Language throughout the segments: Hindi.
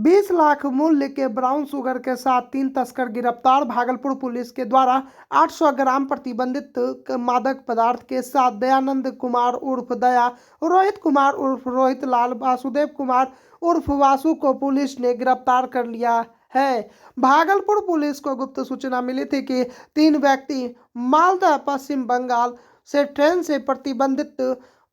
20 लाख मूल्य के ब्राउन शुगर के साथ 3 तस्कर गिरफ्तार। भागलपुर पुलिस के द्वारा 800 ग्राम प्रतिबंधित मादक पदार्थ के साथ दयानंद कुमार उर्फ दया, रोहित कुमार उर्फ रोहित लाल, वासुदेव कुमार उर्फ वासु को पुलिस ने गिरफ्तार कर लिया है। भागलपुर पुलिस को गुप्त सूचना मिली थी कि 3 व्यक्ति मालदा पश्चिम बंगाल से ट्रेन से प्रतिबंधित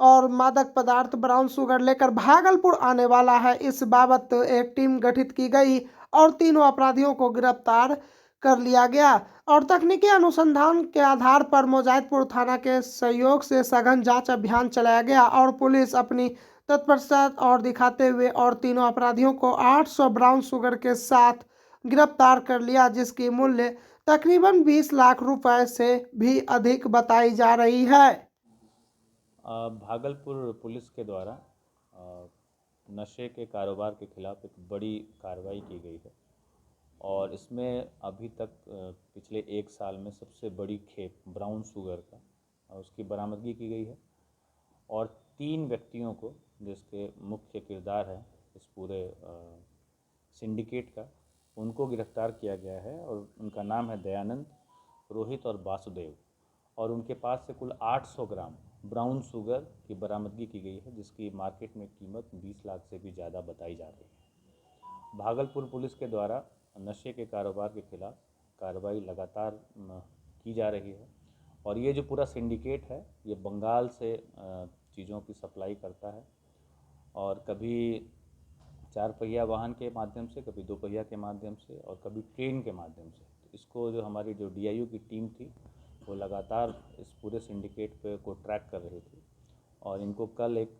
और मादक पदार्थ ब्राउन शुगर लेकर भागलपुर आने वाला है। इस बाबत एक टीम गठित की गई और तीनों अपराधियों को गिरफ्तार कर लिया गया और तकनीकी अनुसंधान के आधार पर मुजाहिदपुर थाना के सहयोग से सघन जांच अभियान चलाया गया और पुलिस अपनी तत्परता और दिखाते हुए और तीनों अपराधियों को 800 ब्राउन शुगर के साथ गिरफ्तार कर लिया, जिसकी मूल्य तकरीबन 20 लाख रुपए से भी अधिक बताई जा रही है। भागलपुर पुलिस के द्वारा नशे के कारोबार के खिलाफ एक बड़ी कार्रवाई की गई है और इसमें अभी तक पिछले 1 साल में सबसे बड़ी खेप ब्राउन शुगर का उसकी बरामदगी की गई है और 3 व्यक्तियों को, जिसके मुख्य किरदार है इस पूरे सिंडिकेट का, उनको गिरफ्तार किया गया है और उनका नाम है दयानंद, रोहित और वासुदेव। और उनके पास से कुल 800 ग्राम ब्राउन शुगर की बरामदगी की गई है, जिसकी मार्केट में कीमत 20 लाख से भी ज़्यादा बताई जा रही है। भागलपुर पुलिस के द्वारा नशे के कारोबार के खिलाफ कार्रवाई लगातार की जा रही है और ये जो पूरा सिंडिकेट है ये बंगाल से चीज़ों की सप्लाई करता है और कभी 4 पहिया वाहन के माध्यम से, कभी 2 पहिया के माध्यम से और कभी ट्रेन के माध्यम से। तो इसको जो हमारी DIU की टीम थी वो लगातार इस पूरे सिंडिकेट पे को ट्रैक कर रही थी और इनको कल एक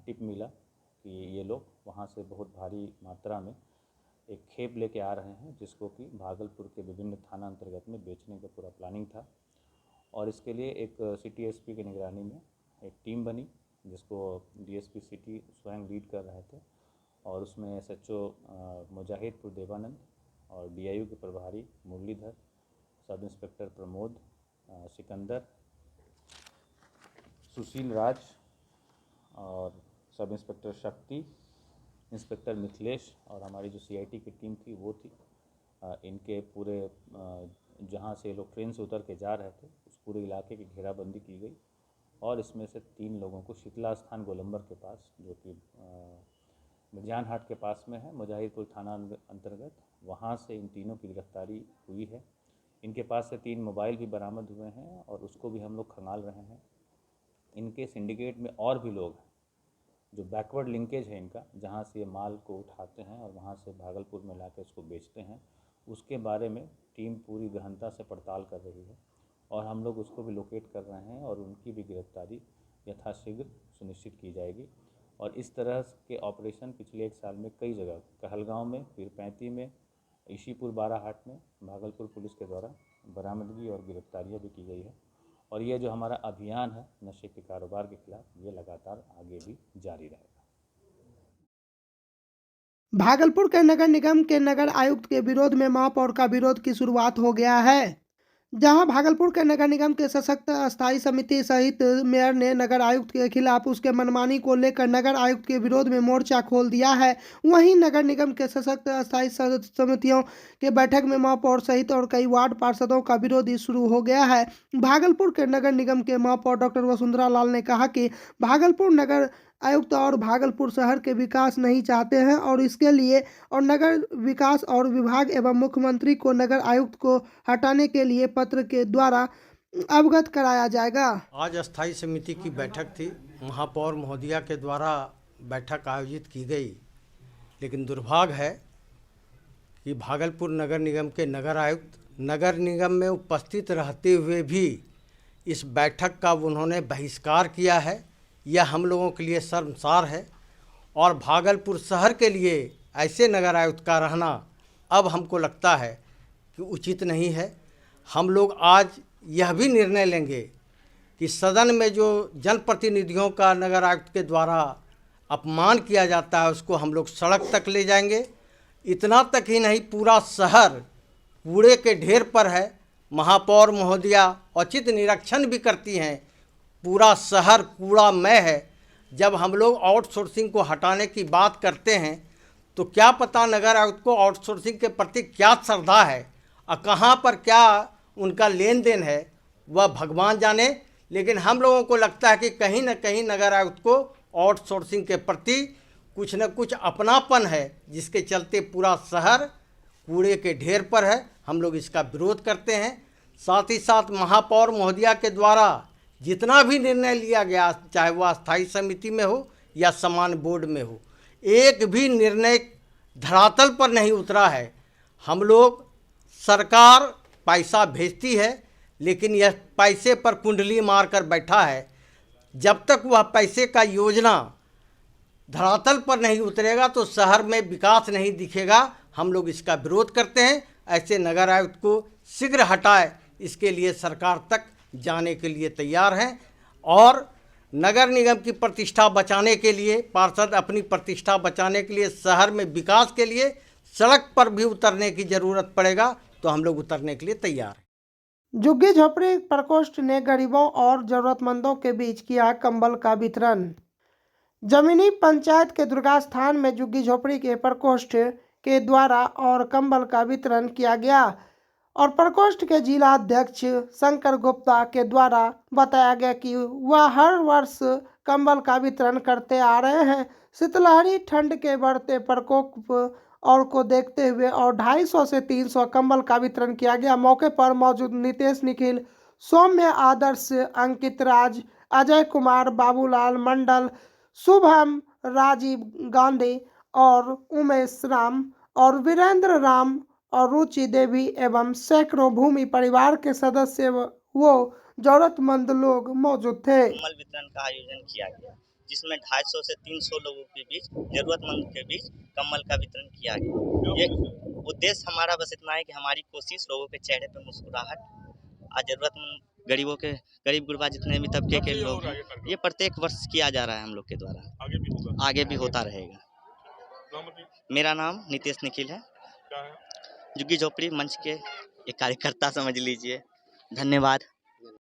टिप मिला कि ये लोग वहाँ से बहुत भारी मात्रा में एक खेप लेके आ रहे हैं, जिसको कि भागलपुर के विभिन्न थाना अंतर्गत में बेचने का पूरा प्लानिंग था। और इसके लिए एक सिटी SP की निगरानी में एक टीम बनी, जिसको DSP सिटी स्वयं लीड कर रहे थे और उसमें SHO मुजाहिदपुर देवानंद और DIU के प्रभारी मुरलीधर, सब इंस्पेक्टर प्रमोद, सिकंदर, सुशील राज और सब इंस्पेक्टर शक्ति, इंस्पेक्टर मिथिलेश और हमारी जो CIT की टीम थी वो थी। इनके पूरे जहाँ से लोग ट्रेन से उतर के जा रहे थे उस पूरे इलाके की घेराबंदी की गई और इसमें से 3 लोगों को शीतला स्थान गोलंबर के पास, जो कि मिर्जान हाट के पास में है, मुजाहिदपुर थाना अंतर्गत, वहाँ से इन तीनों की गिरफ्तारी हुई है। इनके पास से 3 मोबाइल भी बरामद हुए हैं और उसको भी हम लोग खंगाल रहे हैं। इनके सिंडिकेट में और भी लोग हैं जो बैकवर्ड लिंकेज है इनका, जहाँ से ये माल को उठाते हैं और वहाँ से भागलपुर में लाकर इसको बेचते हैं, उसके बारे में टीम पूरी गहनता से पड़ताल कर रही है और हम लोग उसको भी लोकेट कर रहे हैं और उनकी भी गिरफ्तारी यथाशीघ्र सुनिश्चित की जाएगी। और इस तरह के ऑपरेशन पिछले 1 साल में कई जगह, कहलगांव में, पीरपैंती में, ईशीपुर बाराहाट में भागलपुर पुलिस के द्वारा बरामदगी और गिरफ्तारियां भी की गई है और ये जो हमारा अभियान है नशे के कारोबार के खिलाफ, ये लगातार आगे भी जारी रहेगा। भागलपुर के नगर निगम के नगर आयुक्त के विरोध में महापौर का विरोध की शुरुआत हो गया है, जहां भागलपुर के नगर निगम के सशक्त अस्थायी समिति सहित मेयर ने नगर आयुक्त के खिलाफ उसके मनमानी को लेकर नगर आयुक्त के विरोध में मोर्चा खोल दिया है। वहीं नगर निगम के सशक्त अस्थायी समितियों के बैठक में महापौर सहित और कई वार्ड पार्षदों का विरोध शुरू हो गया है। भागलपुर के नगर निगम के महापौर डॉक्टर वसुंधरा लाल ने कहा कि भागलपुर नगर आयुक्त और भागलपुर शहर के विकास नहीं चाहते हैं और इसके लिए और नगर विकास और विभाग एवं मुख्यमंत्री को नगर आयुक्त को हटाने के लिए पत्र के द्वारा अवगत कराया जाएगा। आज अस्थायी समिति की बैठक थी, महापौर महोदया के द्वारा बैठक आयोजित की गई, लेकिन दुर्भाग्य है कि भागलपुर नगर निगम के नगर आयुक्त नगर निगम में उपस्थित रहते हुए भी इस बैठक का उन्होंने बहिष्कार किया है। यह हम लोगों के लिए शर्मसार है और भागलपुर शहर के लिए ऐसे नगर आयुक्त का रहना अब हमको लगता है कि उचित नहीं है। हम लोग आज यह भी निर्णय लेंगे कि सदन में जो जनप्रतिनिधियों का नगर आयुक्त के द्वारा अपमान किया जाता है उसको हम लोग सड़क तक ले जाएंगे। इतना तक ही नहीं, पूरा शहर कूड़े के ढेर पर है। महापौर महोदया उचित निरीक्षण भी करती हैं, पूरा शहर कूड़ामय है। जब हम लोग आउटसोर्सिंग को हटाने की बात करते हैं तो तो क्या पता नगर आयुक्त को आउटसोर्सिंग के प्रति क्या श्रद्धा है और कहाँ पर क्या उनका लेन देन है वह भगवान जाने। लेकिन हम लोगों को लगता है कि कहीं न कहीं नगर आयुक्त को आउटसोर्सिंग के प्रति कुछ न कुछ अपनापन है, जिसके चलते पूरा शहर कूड़े के ढेर पर है। हम लोग इसका विरोध करते हैं। साथ ही साथ महापौर महोदया के द्वारा जितना भी निर्णय लिया गया, चाहे वह स्थायी समिति में हो या समान बोर्ड में हो, एक भी निर्णय धरातल पर नहीं उतरा है। हम लोग, सरकार पैसा भेजती है लेकिन यह पैसे पर कुंडली मारकर बैठा है। जब तक वह पैसे का योजना धरातल पर नहीं उतरेगा तो शहर में विकास नहीं दिखेगा। हम लोग इसका विरोध करते हैं। ऐसे नगर आयुक्त को शीघ्र हटाए, इसके लिए सरकार तक जाने के लिए तैयार हैं। और नगर निगम की प्रतिष्ठा बचाने के लिए, पार्षद अपनी प्रतिष्ठा बचाने के लिए, शहर में विकास के लिए सड़क पर भी उतरने की ज़रूरत पड़ेगा तो हम लोग उतरने के लिए तैयार हैं। झुग्गी झोपड़ी प्रकोष्ठ ने गरीबों और जरूरतमंदों के बीच किया कंबल का वितरण। जमीनी पंचायत के दुर्गा स्थान में झुग्गी झोपड़ी के प्रकोष्ठ के द्वारा और कंबल का वितरण किया गया और प्रकोष्ठ के जिला अध्यक्ष शंकर गुप्ता के द्वारा बताया गया कि वह हर वर्ष कंबल का वितरण करते आ रहे हैं। शीतलहरी ठंड के बढ़ते प्रकोप और को देखते हुए और 250 से 300 कंबल का वितरण किया गया। मौके पर मौजूद नितेश निखिल, सौम्य आदर्श, अंकित राज, अजय कुमार, बाबूलाल मंडल, शुभम, राजीव गांधी और उमेश राम और वीरेंद्र राम और रुचि देवी एवं सैकड़ों भूमि परिवार के सदस्य वो जरूरतमंद लोग मौजूद थे। कंबल वितरण का आयोजन किया गया, जिसमें 250 से 300 लोगों के बीच, जरूरतमंद के बीच कंबल का वितरण किया गया। ये उद्देश्य हमारा बस इतना है कि हमारी कोशिश लोगों के चेहरे पर मुस्कुराहट, आज जरूरतमंद गरीबों के, गरीब गुरबा जितने भी तबके के लोग हैं, ये प्रत्येक वर्ष किया जा रहा है हम लोग के द्वारा, आगे भी होता रहेगा। मेरा नाम नितेश निखिल है, झुग्गी झोपड़ी मंच के एक कार्यकर्ता समझ लीजिए। धन्यवाद।